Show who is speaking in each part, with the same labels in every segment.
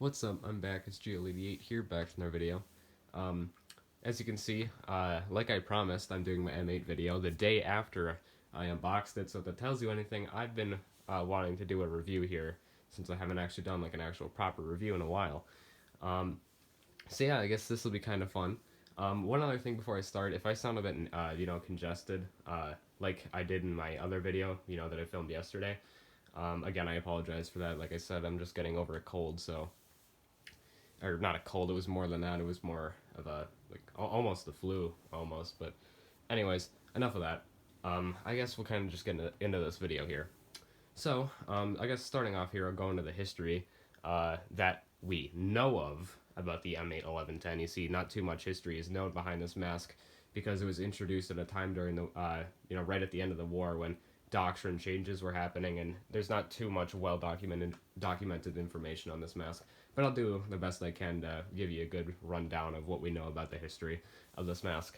Speaker 1: What's up? I'm back. It's WWII here, back with another video. Um, as you can see, like I promised, I'm doing my M8 video the day after I unboxed it. So if that tells you anything, I've been wanting to do a review here since I haven't actually done like an actual proper review in a while. Um, so yeah, I guess this will be kind of fun. One other thing before I start, if I sound a bit, congested, like I did in my other video, that I filmed yesterday. Again, I apologize for that. Like I said, I'm just getting over a cold, so or not a cold. It was more than that. It was more of a almost the flu, almost. But anyways, enough of that. I guess we'll kind of just get into this video here. So I guess starting off here, I'll go into the history that we know of about the M8-11-10. You see, not too much history is known behind this mask because it was introduced at a time during the right at the end of the war when doctrine changes were happening, and there's not too much well documented information on this mask, but I'll do the best I can to give you a good rundown of what we know about the history of this mask.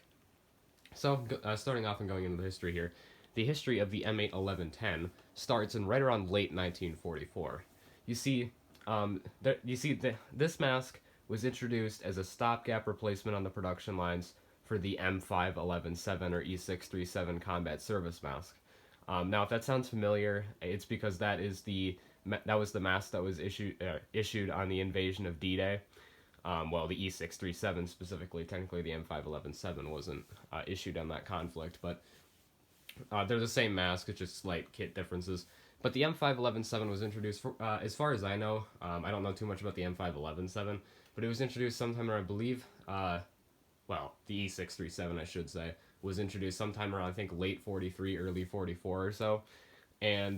Speaker 1: So, starting off and going into the history here, the history of the M8-11-10 starts in right around late 1944. You see, this mask was introduced as a stopgap replacement on the production lines for the M5-11-7 or E637 combat service mask. Now, if that sounds familiar, it's because that was the mask that was issued on the invasion of D-Day. Well, the E637 specifically, technically the M5-11-7 wasn't issued on that conflict, but they're the same mask, it's just slight kit differences. But the M5-11-7 was introduced, as far as I know, I don't know too much about the M5-11-7, but it was introduced sometime around, I believe, the E637, I should say, was introduced sometime around, I think, late 43, early 44 or so. And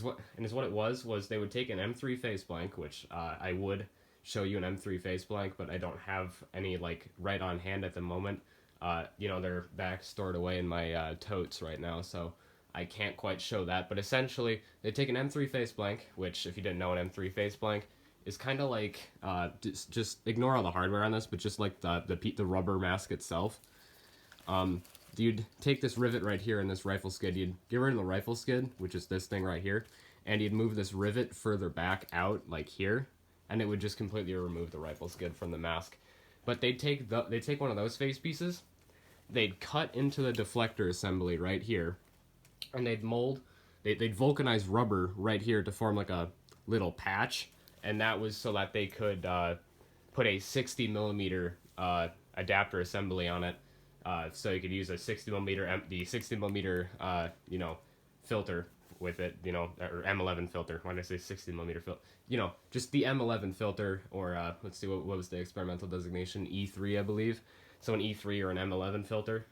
Speaker 1: what it was they would take an M3 face blank, which I would show you an M3 face blank, but I don't have any right on hand at the moment. They're back stored away in my totes right now, so I can't quite show that. But essentially, they take an M3 face blank, which, if you didn't know, an M3 face blank is kind of like just ignore all the hardware on this, but just like the rubber mask itself. You'd take this rivet right here in this rifle skid, you'd get rid of the rifle skid, which is this thing right here, and you'd move this rivet further back out, like here, and it would just completely remove the rifle skid from the mask. But they'd take one of those face pieces, they'd cut into the deflector assembly right here, and they'd vulcanize rubber right here to form like a little patch, and that was so that they could put a 60 millimeter adapter assembly on it. So you could use a 60 millimeter, the 60 millimeter, filter with it, or M11 filter. Why did I say 60 millimeter filter? Just the M11 filter, or let's see, what was the experimental designation? E3, I believe. So an E3 or an M11 filter.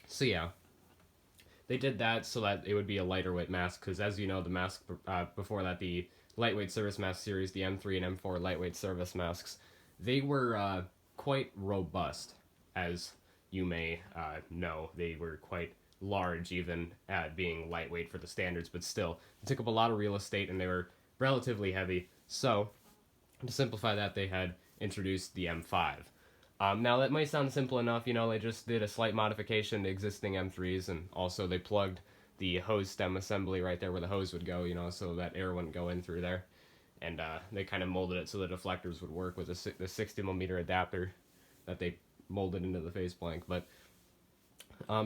Speaker 1: So yeah, they did that so that it would be a lighter weight mask, because as you know, the mask before that, the lightweight service mask series, the M3 and M4 lightweight service masks, they were quite robust. As you may know, they were quite large, even at being lightweight for the standards, but still, they took up a lot of real estate and they were relatively heavy. So, to simplify that, they had introduced the M5. Now, that might sound simple enough, they just did a slight modification to existing M3s, and also they plugged the hose stem assembly right there where the hose would go, so that air wouldn't go in through there. And they kind of molded it so the deflectors would work with the 60 millimeter adapter that they molded into the face blank, but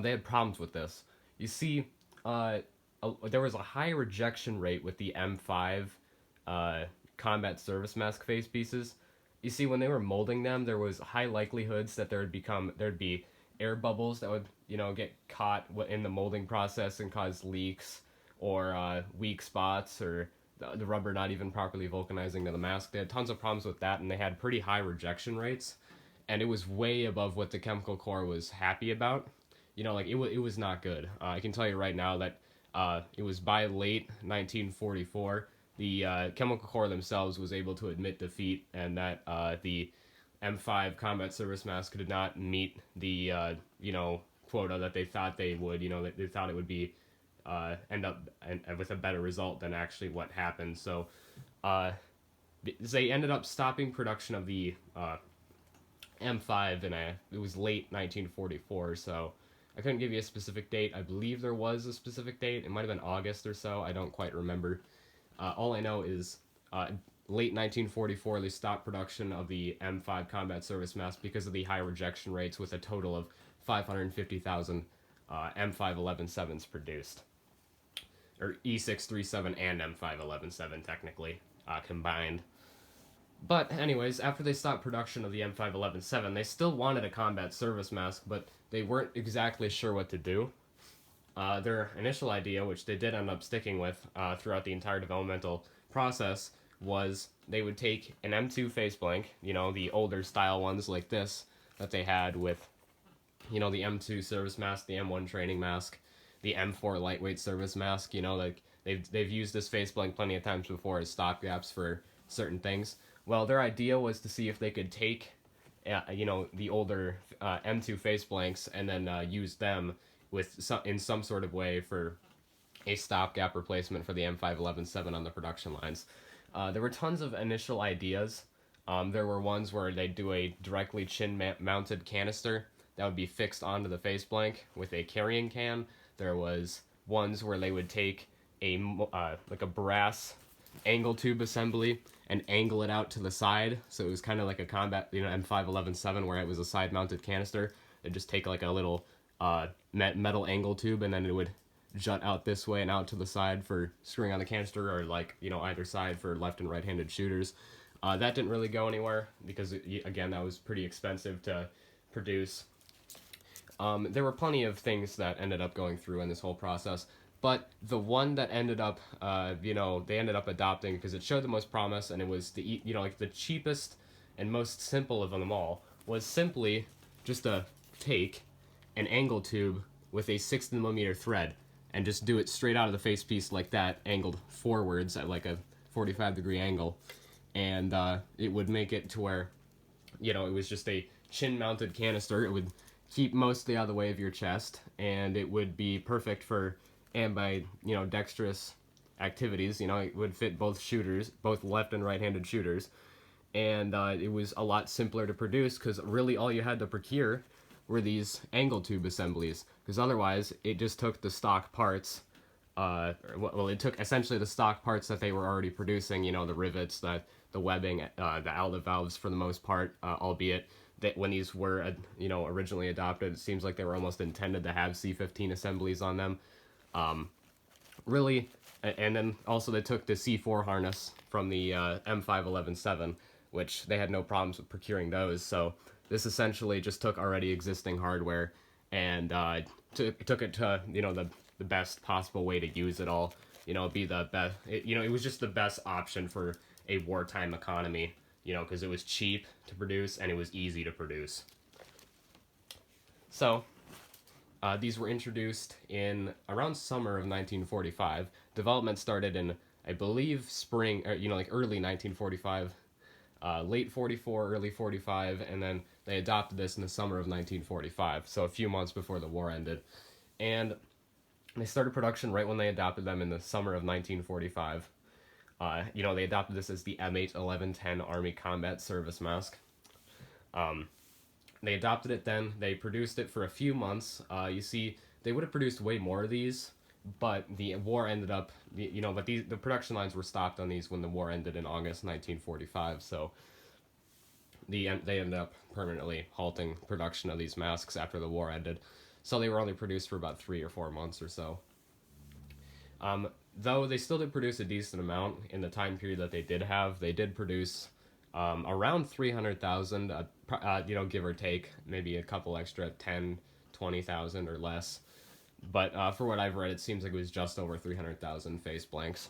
Speaker 1: they had problems with this. You see, there was a high rejection rate with the M5 combat service mask face pieces. You see, when they were molding them, there was high likelihoods that there'd be air bubbles that would get caught in the molding process and cause leaks, or weak spots, or the rubber not even properly vulcanizing to the mask. They had tons of problems with that, and they had pretty high rejection rates. And it was way above what the Chemical Corps was happy about. It was not good. I can tell you right now that it was by late 1944, the Chemical Corps themselves was able to admit defeat, and that the M5 combat service mask did not meet the quota that they thought they would. They thought it would be end up with a better result than actually what happened. So they ended up stopping production of the M5, and it was late 1944, so I couldn't give you a specific date. I believe there was a specific date. It might have been August or so. I don't quite remember. All I know is late 1944, they stopped production of the M5 combat service mask because of the high rejection rates, with a total of 550,000 M5-11-7s produced, or E637 and M5-11-7 technically combined. But anyways, after they stopped production of the M5-11-7, they still wanted a combat service mask, but they weren't exactly sure what to do. Their initial idea, which they did end up sticking with throughout the entire developmental process, was they would take an M2 face blank, the older style ones like this that they had with, the M2 service mask, the M1 training mask, the M4 lightweight service mask. Like they've used this face blank plenty of times before as stopgaps for certain things. Well, their idea was to see if they could take, the older M2 face blanks and then use them in some sort of way for a stopgap replacement for the M5-11-7 on the production lines. There were tons of initial ideas. There were ones where they'd do a directly chin-mounted canister that would be fixed onto the face blank with a carrying can. There was ones where they would take like a brass angle tube assembly and angle it out to the side, so it was kind of like a combat, M5-11-7, where it was a side-mounted canister. They'd just take like a little metal angle tube, and then it would jut out this way and out to the side for screwing on the canister, or either side for left and right-handed shooters. That didn't really go anywhere because, again, that was pretty expensive to produce. There were plenty of things that ended up going through in this whole process, but the one that ended up, they ended up adopting because it showed the most promise, and it was the cheapest and most simple of them all, was simply just to take an angle tube with a 60mm thread and just do it straight out of the face piece like that, angled forwards at like a 45-degree angle, and it would make it to where, it was just a chin-mounted canister. It would keep mostly out of the way of your chest, and it would be perfect for dexterous activities. It would fit both shooters, both left and right-handed shooters, and it was a lot simpler to produce because really all you had to procure were these angle tube assemblies, because otherwise it just took the stock parts. It took essentially the stock parts that they were already producing, the rivets, the webbing, the outlet valves for the most part, albeit that when these were, originally adopted, it seems like they were almost intended to have C15 assemblies on them. Really, and then also they took the C4 harness from the M5-11-7, which they had no problems with procuring those, so this essentially just took already existing hardware and took it to, the best possible way to use it all. Be the best. It was just the best option for a wartime economy, because it was cheap to produce and it was easy to produce. So, these were introduced in around summer of 1945. Development started in, I believe, spring, or, early 1945, late 44, early 45, and then they adopted this in the summer of 1945, so a few months before the war ended. And they started production right when they adopted them in the summer of 1945. They adopted this as the M8-11-10 Army Combat Service Mask. They adopted it then. They produced it for a few months. You see, they would have produced way more of these, but the war ended up, but the production lines were stopped on these when the war ended in August 1945, so they ended up permanently halting production of these masks after the war ended. So they were only produced for about 3 or 4 months or so. Though they still did produce a decent amount in the time period that they did have, they did produce around 300,000, give or take, maybe a couple extra, 10, 20,000 or less. But for what I've read, it seems like it was just over 300,000 face blanks.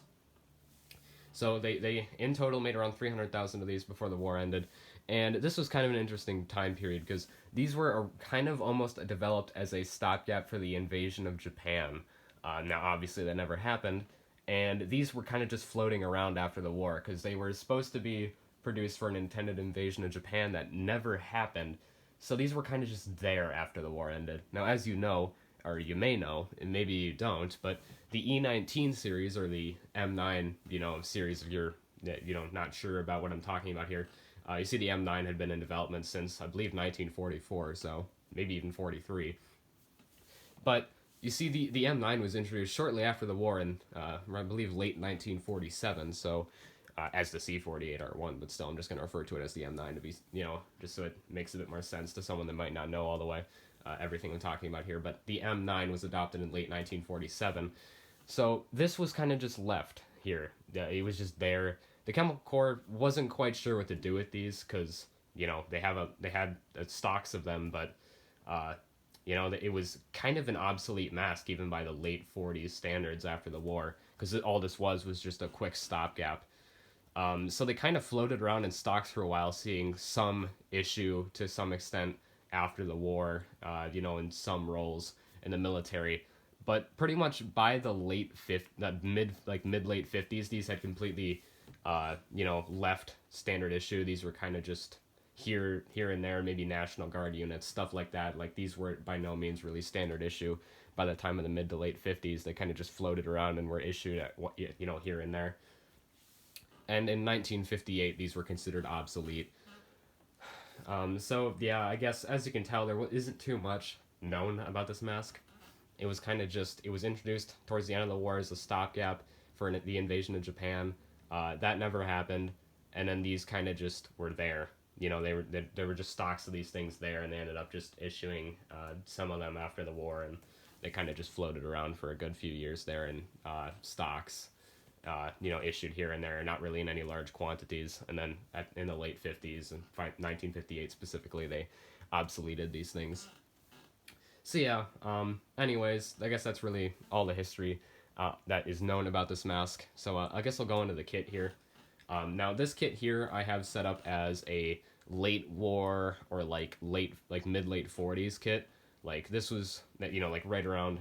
Speaker 1: So they in total made around 300,000 of these before the war ended. And this was kind of an interesting time period because these were kind of almost developed as a stopgap for the invasion of Japan. Now, obviously, that never happened. And these were kind of just floating around after the war because they were supposed to be produced for an intended invasion of Japan that never happened. So these were kind of just there after the war ended. Now, as you know, or you may know, and maybe you don't, but the E19 series, or the M9, series, if you're, not sure about what I'm talking about here, you see the M9 had been in development since, I believe, 1944, so maybe even 43. But you see the M9 was introduced shortly after the war in, I believe, late 1947, so as the C48R1, but still I'm just going to refer to it as the M9 to be, just so it makes a bit more sense to someone that might not know all the way everything I'm talking about here. But the M9 was adopted in late 1947. So this was kind of just left here. It was just there. The Chemical Corps wasn't quite sure what to do with these because, they had stocks of them, but it was kind of an obsolete mask even by the late 40s standards after the war, because all this was just a quick stopgap. So they kind of floated around in stocks for a while, seeing some issue to some extent after the war, in some roles in the military. But pretty much by the mid late 50s, these had completely, left standard issue. These were kind of just here and there, maybe National Guard units, stuff like that. Like, these were by no means really standard issue. By the time of the mid to late 50s, they kind of just floated around and were issued at, here and there. And in 1958, these were considered obsolete. So yeah, I guess as you can tell, there isn't too much known about this mask. It was kind of it was introduced towards the end of the war as a stopgap for the invasion of Japan. That never happened, and then these kind of just were there. There were just stocks of these things there, and they ended up just issuing some of them after the war, and they kind of just floated around for a good few years there in stocks, issued here and there, not really in any large quantities. And then in the late 50s, and 1958 specifically, they obsoleted these things. So yeah, anyways, I guess that's really all the history that is known about this mask. So I guess I'll go into the kit here. Now this kit here I have set up as a late war or mid-late 40s kit. Like, this was, right around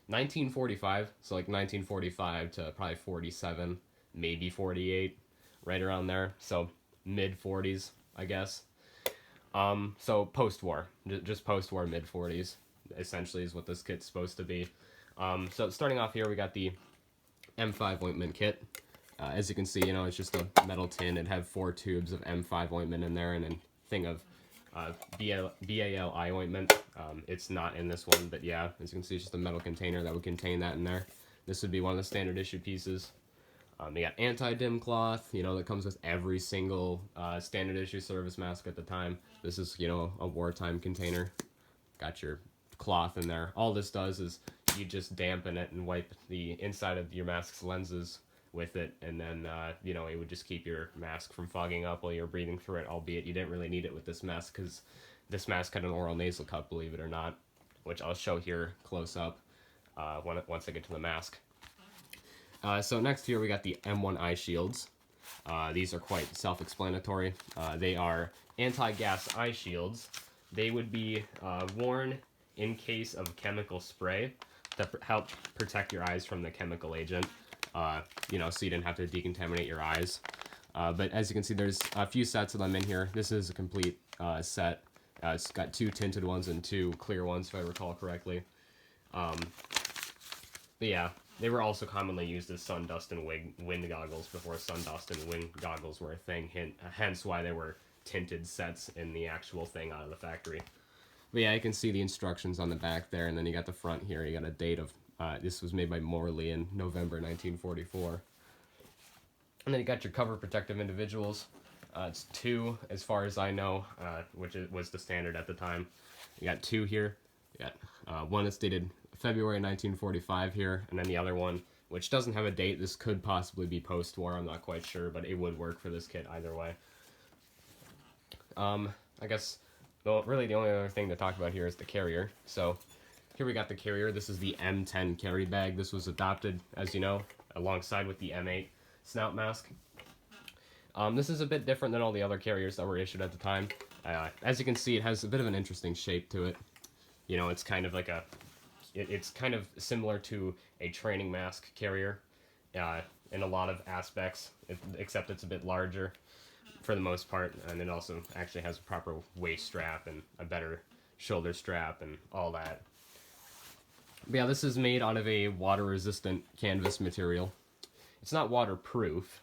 Speaker 1: 1945, so 1945 to probably 47, maybe 48, right around there. So mid 40s, I guess. So post-war, just post-war mid 40s, essentially is what this kit's supposed to be. So starting off here, we got the M5 ointment kit. As you can see, it's just a metal tin. It had 4 tubes of M5 ointment in there and a thing of BALI ointment. It's not in this one, but yeah, as you can see, it's just a metal container that would contain that in there. This would be one of the standard issue pieces. You got anti-dim cloth, that comes with every single standard issue service mask at the time. This is, a wartime container. Got your cloth in there. All this does is you just dampen it and wipe the inside of your mask's lenses with it, and then, it would just keep your mask from fogging up while you're breathing through it, albeit you didn't really need it with this mask, because this mask had an oral nasal cup, believe it or not, which I'll show here close up once I get to the mask. So next here we got the M1 eye shields. These are quite self-explanatory. They are anti-gas eye shields. They would be worn in case of chemical spray that help protect your eyes from the chemical agent, so you didn't have to decontaminate your eyes. But as you can see, there's a few sets of them in here. This is a complete set. It's got 2 tinted ones and 2 clear ones, if I recall correctly. But yeah, they were also commonly used as sun dust and wind goggles before sun dust and wind goggles were a thing, hence why they were tinted sets in the actual thing out of the factory. But yeah, you can see the instructions on the back there, and then you got the front here. You got a date of, this was made by Morley in November 1944. And then you got your cover protective individuals. It's 2, as far as I know, which was the standard at the time. You got 2 here. You got one that's dated February 1945 here, and then the other one, which doesn't have a date. This could possibly be post-war, I'm not quite sure, but it would work for this kit either way. I guess, well, really the only other thing to talk about here is the carrier. So here we got the carrier. This is the M10 carry bag. This was adopted, as you know, alongside with the M8 Snout mask. This is a bit different than all the other carriers that were issued at the time. As you can see, it has a bit of an interesting shape to it. It's kind of like it's kind of similar to a training mask carrier in a lot of aspects, except it's a bit larger for the most part, and it also actually has a proper waist strap and a better shoulder strap and all that. But yeah, this is made out of a water-resistant canvas material. It's not waterproof,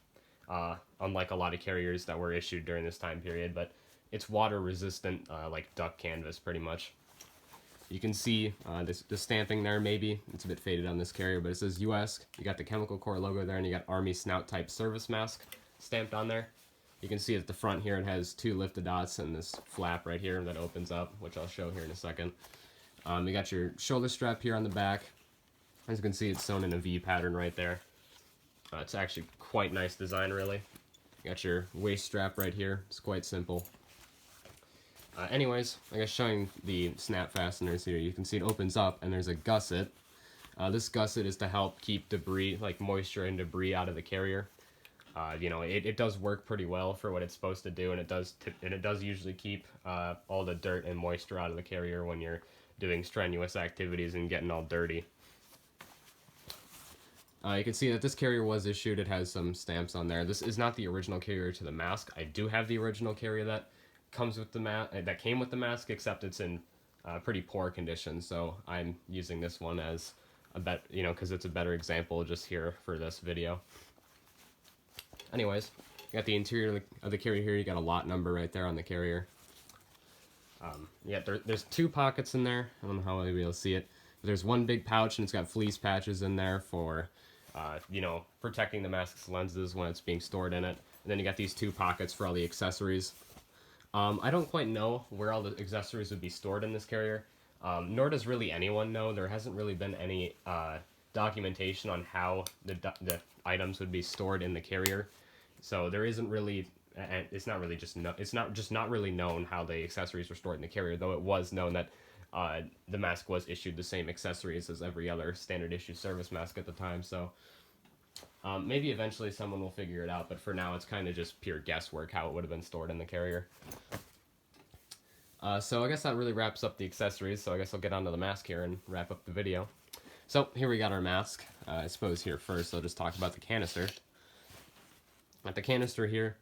Speaker 1: unlike a lot of carriers that were issued during this time period, but it's water-resistant, like duck canvas, pretty much. You can see the stamping there, maybe. It's a bit faded on this carrier, but it says US. You got the Chemical Corps logo there, and you got Army Snout type service mask stamped on there. You can see at the front here it has 2 lifted dots and this flap right here that opens up, which I'll show here in a second. You got your shoulder strap here on the back. As you can see, it's sewn in a V pattern right there. It's actually quite nice design, really. You got your waist strap right here. It's quite simple. Anyways, I guess showing the snap fasteners here, you can see it opens up and there's a gusset. This gusset is to help keep debris, like moisture and debris, out of the carrier. You know, it does work pretty well for what it's supposed to do, and it does usually keep all the dirt and moisture out of the carrier when you're doing strenuous activities and getting all dirty. You can see that this carrier was issued. It has some stamps on there. This is not the original carrier to the mask. I do have the original carrier that comes with the that came with the mask, except it's in pretty poor condition. So I'm using this one as a because it's a better example just here for this video. Anyways, you got the interior of the carrier here. You got a lot number right there on the carrier. Yeah, there's 2 pockets in there. I don't know how you'll be able to see it. But there's one big pouch, and it's got fleece patches in there for, protecting the mask's lenses when it's being stored in it. And then you got these 2 pockets for all the accessories. I don't quite know where all the accessories would be stored in this carrier, nor does really anyone know. There hasn't really been any documentation on how the items would be stored in the carrier, so there isn't really. It's not really known how the accessories were stored in the carrier, though it was known that the mask was issued the same accessories as every other standard issue service mask at the time. So maybe eventually someone will figure it out, but for now it's kind of just pure guesswork how it would have been stored in the carrier. So I guess that really wraps up the accessories, so I guess I'll get onto the mask here and wrap up the video. So here we got our mask. I suppose here first I'll just talk about the canister. At the canister here,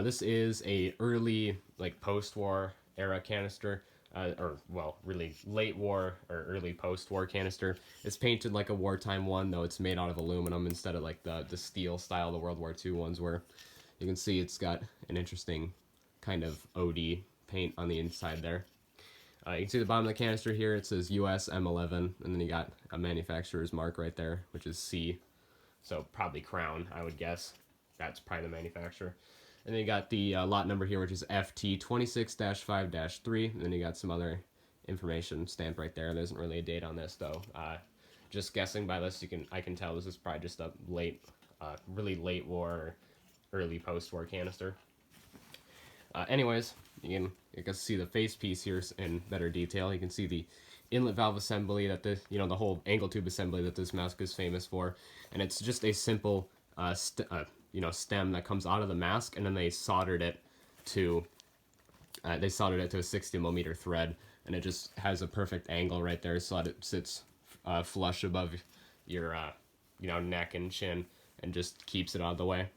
Speaker 1: this is a early, like, post-war era canister, really late war or early post-war canister. It's painted like a wartime one, though it's made out of aluminum instead of like the steel style the World War II ones were. You can see it's got an interesting kind of OD paint on the inside there. You can see the bottom of the canister here, it says US M11, and then you got a manufacturer's mark right there, which is C. So probably Crown, I would guess. That's probably the manufacturer. And then you got the lot number here, which is FT26-5-3, and then you got some other information stamped right there. There isn't really a date on this, though. Just guessing by this, I can tell this is probably just a really late war or early post-war canister. Anyways, you can see the face piece here in better detail. You can see the inlet valve assembly that the whole angle tube assembly that this mask is famous for, and it's just a simple stem that comes out of the mask, and then they soldered it to a 60mm thread, and it just has a perfect angle right there so that it sits flush above your neck and chin and just keeps it out of the way.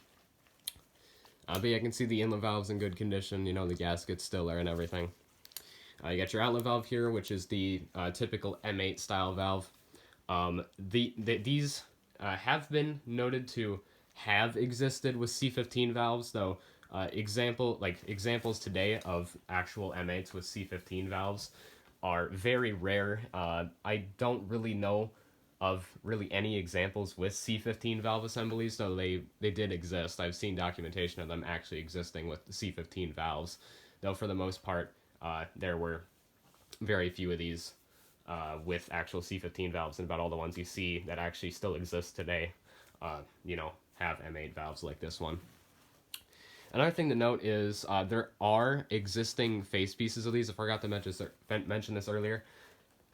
Speaker 1: But yeah, I can see the inlet valve's in good condition, the gasket's still there and everything. You got your outlet valve here, which is the typical M8 style valve. These have been noted to have existed with C15 valves, though examples today of actual M8s with C15 valves are very rare. I don't really know of any examples with C15 valve assemblies, though they did exist. I've seen documentation of them actually existing with the C15 valves, though for the most part there were very few of these with actual C15 valves, and about all the ones you see that actually still exist today have M8 valves like this one. Another thing to note is there are existing face pieces of these. I forgot to mention this earlier,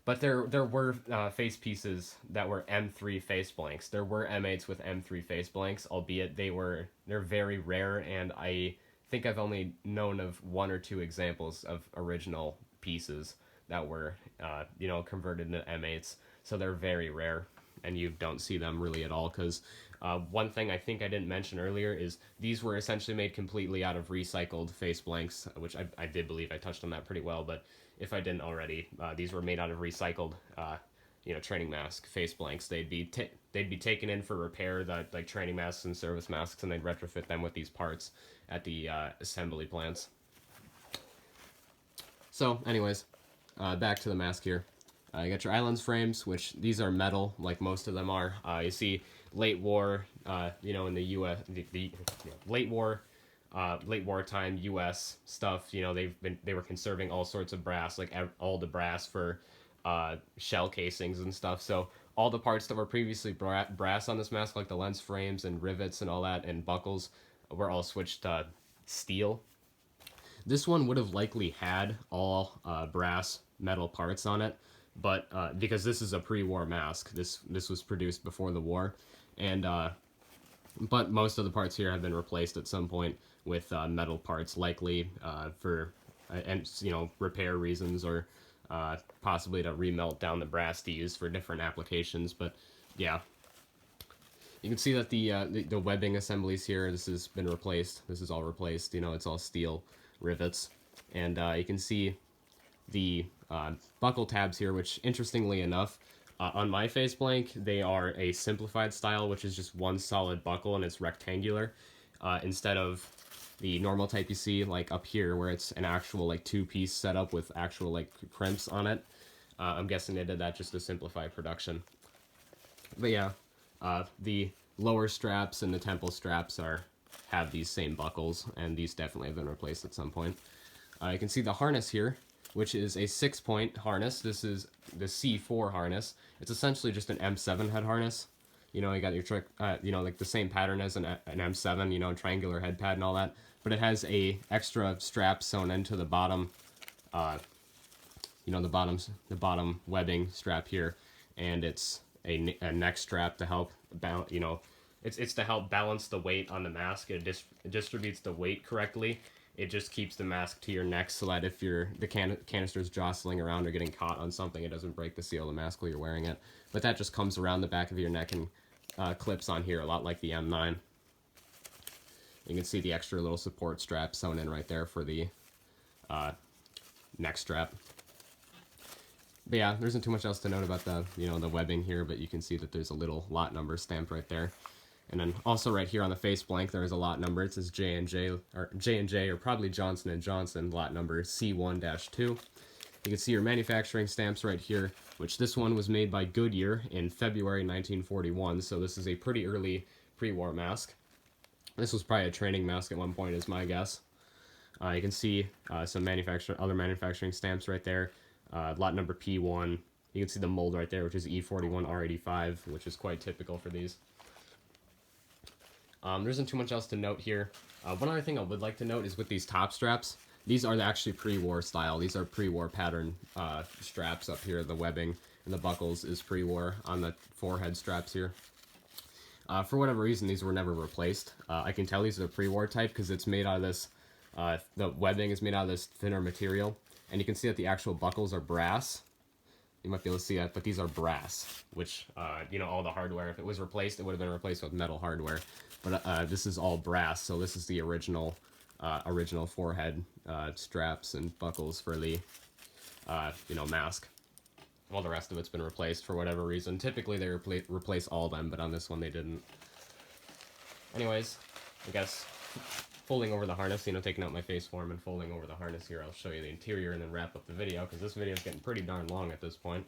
Speaker 1: but there were face pieces that were M3 face blanks. There were M8s with M3 face blanks, albeit they're very rare, and I think I've only known of 1 or 2 examples of original pieces that were converted into M8s. So they're very rare, and you don't see them really at all, because one thing I think I didn't mention earlier is these were essentially made completely out of recycled face blanks, which I did believe I touched on that pretty well, but if I didn't already, these were made out of recycled training mask face blanks. They'd be taken in for repair, like training masks and service masks, and they'd retrofit them with these parts at the assembly plants. So anyways, back to the mask here. You got your islands frames, which these are metal, like most of them are. You see late war, in the U.S. The late war, late wartime U.S. stuff. They were conserving all sorts of brass, like all the brass for shell casings and stuff. So all the parts that were previously brass on this mask, like the lens frames and rivets and all that, and buckles, were all switched to steel. This one would have likely had all brass metal parts on it, but because this is a pre-war mask, this was produced before the war, and but most of the parts here have been replaced at some point with metal parts, likely for and repair reasons, or possibly to remelt down the brass to use for different applications. But yeah, you can see that the webbing assemblies here, this has been replaced. This is all replaced. It's all steel rivets, and you can see the buckle tabs here, which interestingly enough, on my face blank, they are a simplified style, which is just one solid buckle and it's rectangular, instead of the normal type you see like up here where it's an actual like two-piece setup with actual like crimps on it. I'm guessing they did that just to simplify production. But yeah, the lower straps and the temple straps have these same buckles, and these definitely have been replaced at some point. You can see the harness here, which is a 6-point harness. This is the C4 harness. It's essentially just an M7 head harness. You got your trick, like the same pattern as an M7, triangular head pad and all that. But it has a extra strap sewn into the bottom, the bottom webbing strap here, and it's a neck strap to help it's to help balance the weight on the mask. It distributes the weight correctly. It just keeps the mask to your neck so that if the canister's jostling around or getting caught on something, it doesn't break the seal of the mask while you're wearing it. But that just comes around the back of your neck and clips on here, a lot like the M9. You can see the extra little support strap sewn in right there for the neck strap. But yeah, there isn't too much else to note about the webbing here, but you can see that there's a little lot number stamped right there. And then also right here on the face blank, there is a lot number. It says J&J, or probably Johnson & Johnson, lot number C1-2. You can see your manufacturing stamps right here, which this one was made by Goodyear in February 1941, so this is a pretty early pre-war mask. This was probably a training mask at one point, is my guess. You can see some other manufacturing stamps right there. Lot number P1. You can see the mold right there, which is E41R85, which is quite typical for these. There isn't too much else to note here. One other thing I would like to note is with these top straps, these are actually pre-war style. These are pre-war pattern straps up here. The webbing and the buckles is pre-war on the forehead straps here. For whatever reason, these were never replaced. I can tell these are the pre-war type because it's made out of this, the webbing is made out of this thinner material. And you can see that the actual buckles are brass. You might be able to see that, but these are brass, which, all the hardware, if it was replaced, it would have been replaced with metal hardware. But this is all brass, so this is the original forehead straps and buckles for the, mask. All the rest of it's been replaced for whatever reason. Typically, they replace all of them, but on this one, they didn't. Anyways, I guess folding over the harness, taking out my face form and folding over the harness here, I'll show you the interior and then wrap up the video, because this video is getting pretty darn long at this point.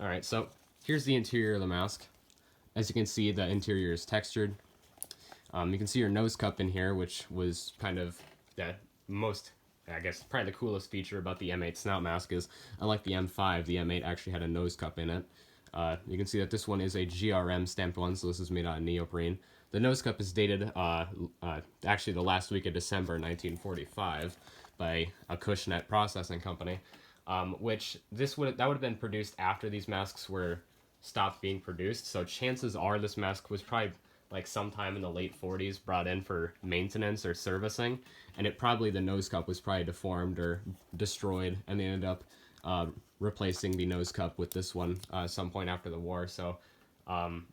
Speaker 1: Alright, so here's the interior of the mask. As you can see, the interior is textured. You can see your nose cup in here, which was kind of the most, I guess, probably the coolest feature about the M8 Snout mask is, unlike the M5, the M8 actually had a nose cup in it. You can see that this one is a GRM stamped one, so this is made out of neoprene. The nose cup is dated, actually the last week of December 1945 by a Cushnet processing company, which that would have been produced after these masks were stopped being produced. So chances are this mask was probably like sometime in the late 40s brought in for maintenance or servicing, and the nose cup was probably deformed or destroyed, and they ended up replacing the nose cup with this one some point after the war. So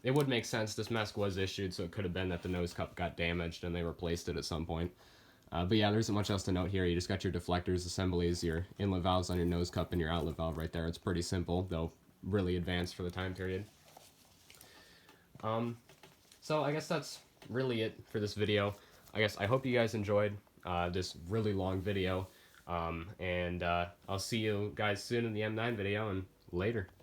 Speaker 1: it would make sense. This mask was issued, so it could have been that the nose cup got damaged and they replaced it at some point. But yeah, there isn't much else to note here. You just got your deflectors, assemblies, your inlet valves on your nose cup, and your outlet valve right there. It's pretty simple, though really advanced for the time period. So I guess that's really it for this video. I hope you guys enjoyed this really long video. And I'll see you guys soon in the M9 video, and later.